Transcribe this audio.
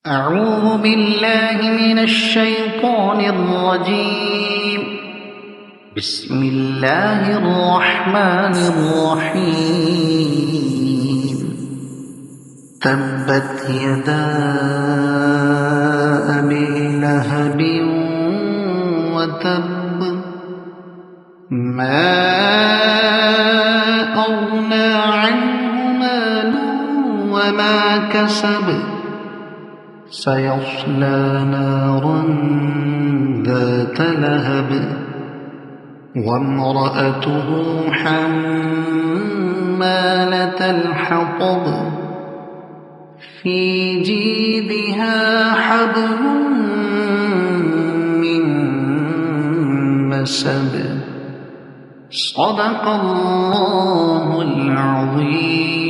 أعوذ بالله من الشيطان الرجيم. بسم الله الرحمن الرحيم. تبت يدا أبي لهب وتب، ما أغنى عنه ماله وما كسب، سيصلى نارا ذات لهب، وامرأته حمالة الحطب، في جيدها حبل من مسد. صدق الله العظيم.